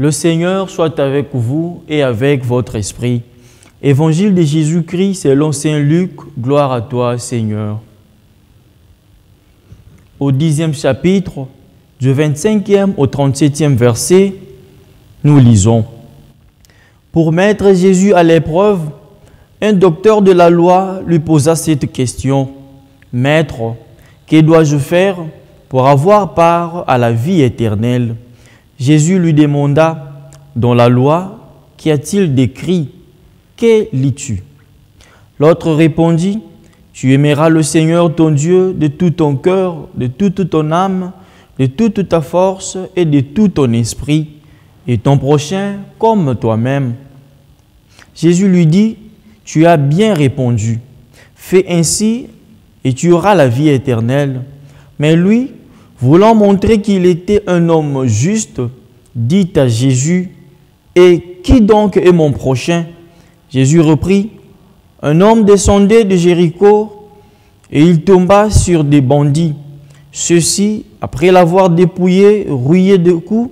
Le Seigneur soit avec vous et avec votre esprit. Évangile de Jésus-Christ selon saint Luc, gloire à toi Seigneur. Au 10e chapitre, du 25e au 37e verset, nous lisons. Pour mettre Jésus à l'épreuve, un docteur de la loi lui posa cette question. « Maître, que dois-je faire pour avoir part à la vie éternelle ?» Jésus lui demanda, « Dans la loi, qu'y a-t-il d'écrit? Que lis-tu » L'autre répondit, « Tu aimeras le Seigneur ton Dieu de tout ton cœur, de toute ton âme, de toute ta force et de tout ton esprit, et ton prochain comme toi-même. » Jésus lui dit, « Tu as bien répondu. Fais ainsi et tu auras la vie éternelle. » Mais lui, voulant montrer qu'il était un homme juste, dit à Jésus, « Et qui donc est mon prochain ?» Jésus reprit, « Un homme descendait de Jéricho et il tomba sur des bandits. Ceux-ci, après l'avoir dépouillé, rouillé de coups,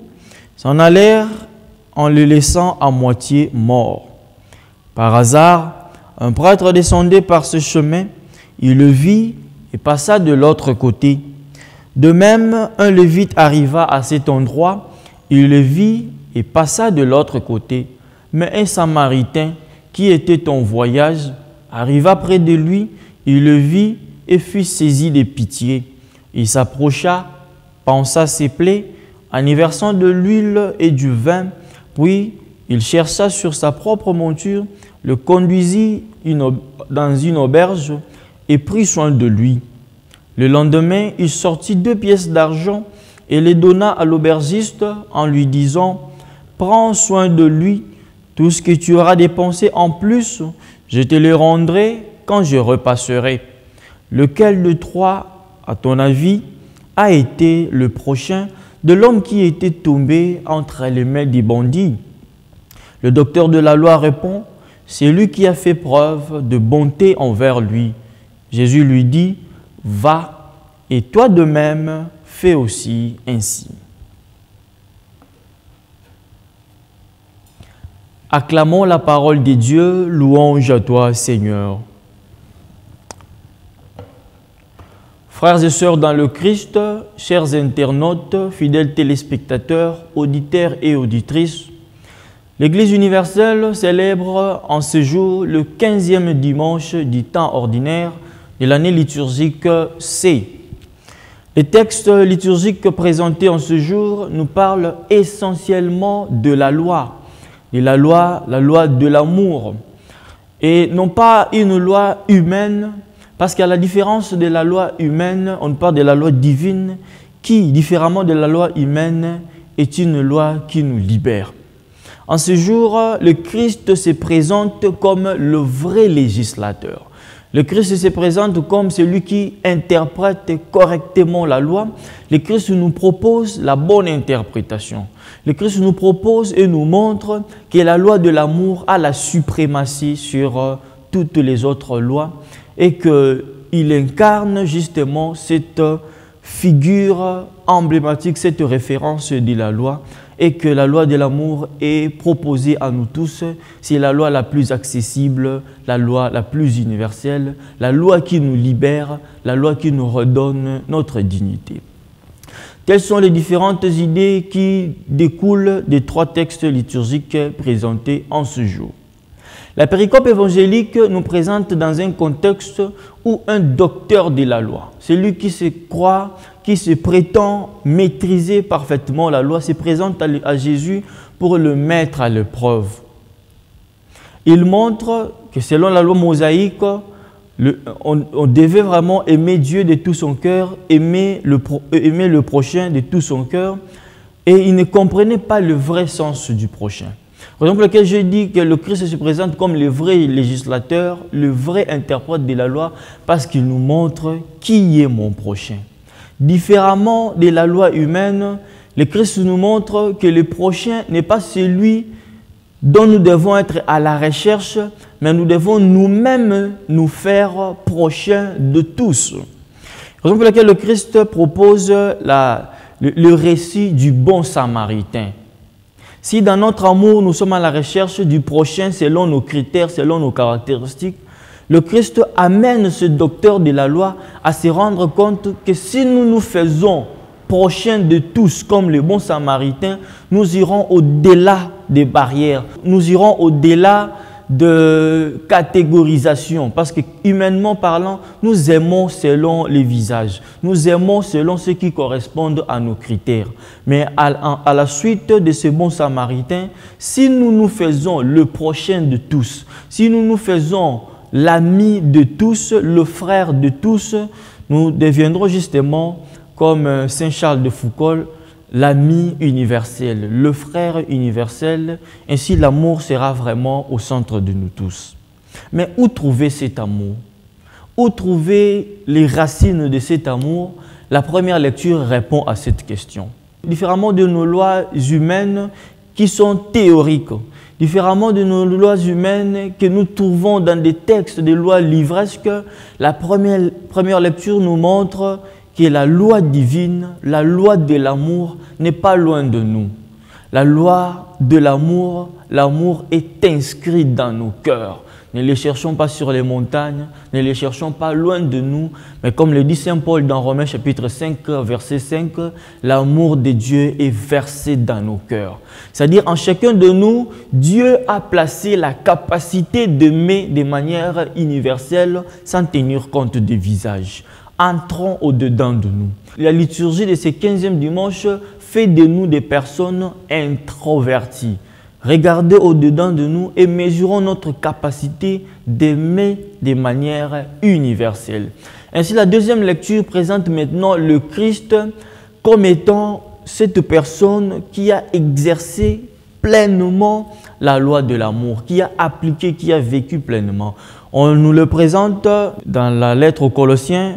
s'en allèrent en le laissant à moitié mort. Par hasard, un prêtre descendait par ce chemin, il le vit et passa de l'autre côté. De même, un lévite arriva à cet endroit, il le vit et passa de l'autre côté. Mais un samaritain qui était en voyage arriva près de lui, il le vit et fut saisi de pitié. Il s'approcha, pansa ses plaies, en y versant de l'huile et du vin, puis il chercha sur sa propre monture, le conduisit dans une auberge et prit soin de lui. Le lendemain, il sortit 2 pièces d'argent et les donna à l'aubergiste en lui disant, « Prends soin de lui, tout ce que tu auras dépensé en plus, je te le rendrai quand je repasserai. » Lequel de trois, à ton avis, a été le prochain de l'homme qui était tombé entre les mains des bandits? Le docteur de la loi répond, « C'est lui qui a fait preuve de bonté envers lui. » Jésus lui dit, « Va, et toi de même, fais aussi ainsi. » Acclamons la parole de Dieu, louange à toi, Seigneur. Frères et sœurs dans le Christ, chers internautes, fidèles téléspectateurs, auditeurs et auditrices, l'Église universelle célèbre en ce jour le 15e dimanche du temps ordinaire de l'année liturgique C. Les textes liturgiques présentés en ce jour nous parlent essentiellement de la loi la loi de l'amour, et non pas une loi humaine, parce qu'à la différence de la loi humaine, on parle de la loi divine qui, différemment de la loi humaine, est une loi qui nous libère. En ce jour, le Christ se présente comme le vrai législateur. Le Christ se présente comme celui qui interprète correctement la loi. Le Christ nous propose la bonne interprétation. Le Christ nous propose et nous montre que la loi de l'amour a la suprématie sur toutes les autres lois et qu'il incarne justement cette figure emblématique, cette référence de la loi, et que la loi de l'amour est proposée à nous tous. C'est la loi la plus accessible, la loi la plus universelle, la loi qui nous libère, la loi qui nous redonne notre dignité. Quelles sont les différentes idées qui découlent des 3 textes liturgiques présentés en ce jour? La péricope évangélique nous présente dans un contexte où un docteur de la loi, celui qui se croit, qui se prétend maîtriser parfaitement la loi, se présente à Jésus pour le mettre à l'épreuve. Il montre que selon la loi mosaïque, on devait vraiment aimer Dieu de tout son cœur, aimer le prochain de tout son cœur, et il ne comprenait pas le vrai sens du prochain. Raison pour laquelle je dis que le Christ se présente comme le vrai législateur, le vrai interprète de la loi, parce qu'il nous montre qui est mon prochain. Différemment de la loi humaine, le Christ nous montre que le prochain n'est pas celui dont nous devons être à la recherche, mais nous devons nous-mêmes nous faire prochains de tous. Raison pour laquelle le Christ propose le récit du bon samaritain. Si dans notre amour, nous sommes à la recherche du prochain selon nos critères, selon nos caractéristiques, le Christ amène ce docteur de la loi à se rendre compte que si nous nous faisons prochains de tous comme le bon samaritain, nous irons au-delà des barrières, nous irons au-delà de catégorisation, parce que humainement parlant, nous aimons selon les visages, nous aimons selon ce qui correspond à nos critères. Mais à la suite de ce bon samaritain, si nous nous faisons le prochain de tous, si nous nous faisons l'ami de tous, le frère de tous, nous deviendrons justement, comme Saint Charles de Foucault, l'ami universel, le frère universel. Ainsi, l'amour sera vraiment au centre de nous tous. Mais où trouver cet amour? Où trouver les racines de cet amour? La première lecture répond à cette question. Différemment de nos lois humaines qui sont théoriques, différemment de nos lois humaines que nous trouvons dans des textes de lois livresques, la première lecture nous montre que la loi divine, la loi de l'amour n'est pas loin de nous. La loi de l'amour, l'amour est inscrit dans nos cœurs. Ne les cherchons pas sur les montagnes, ne les cherchons pas loin de nous, mais comme le dit Saint Paul dans Romains chapitre 5, verset 5, l'amour de Dieu est versé dans nos cœurs. C'est-à-dire en chacun de nous, Dieu a placé la capacité d'aimer de manière universelle sans tenir compte des visages. Entrons au-dedans de nous. La liturgie de ce 15e dimanche fait de nous des personnes introverties. Regardez au-dedans de nous et mesurons notre capacité d'aimer de manière universelle. Ainsi, la deuxième lecture présente maintenant le Christ comme étant cette personne qui a exercé pleinement la loi de l'amour, qui a appliqué, qui a vécu pleinement. On nous le présente dans la lettre aux Colossiens.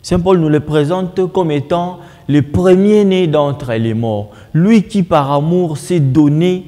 Saint Paul nous le présente comme étant le premier-né d'entre les morts, lui qui par amour s'est donné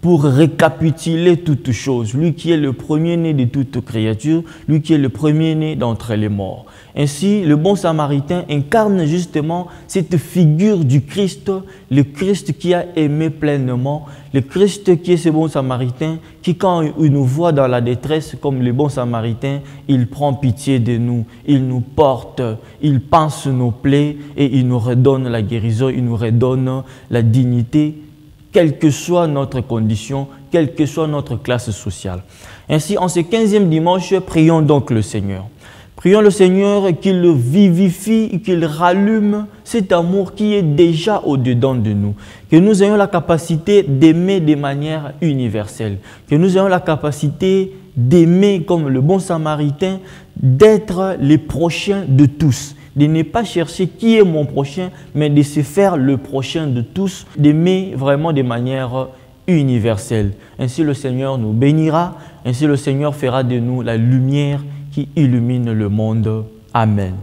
pour récapituler toutes choses, lui qui est le premier-né de toute créature, lui qui est le premier-né d'entre les morts. Ainsi, le bon samaritain incarne justement cette figure du Christ, le Christ qui a aimé pleinement, le Christ qui est ce bon samaritain, qui quand il nous voit dans la détresse comme le bon samaritain, il prend pitié de nous, il nous porte, il panse nos plaies et il nous redonne la guérison, il nous redonne la dignité, quelle que soit notre condition, quelle que soit notre classe sociale. Ainsi, en ce 15e dimanche, prions donc le Seigneur. Prions le Seigneur qu'il le vivifie, qu'il rallume cet amour qui est déjà au-dedans de nous. Que nous ayons la capacité d'aimer de manière universelle. Que nous ayons la capacité d'aimer comme le bon samaritain, d'être les prochains de tous. De ne pas chercher qui est mon prochain, mais de se faire le prochain de tous, d'aimer vraiment de manière universelle. Ainsi le Seigneur nous bénira, ainsi le Seigneur fera de nous la lumière qui illumine le monde. Amen.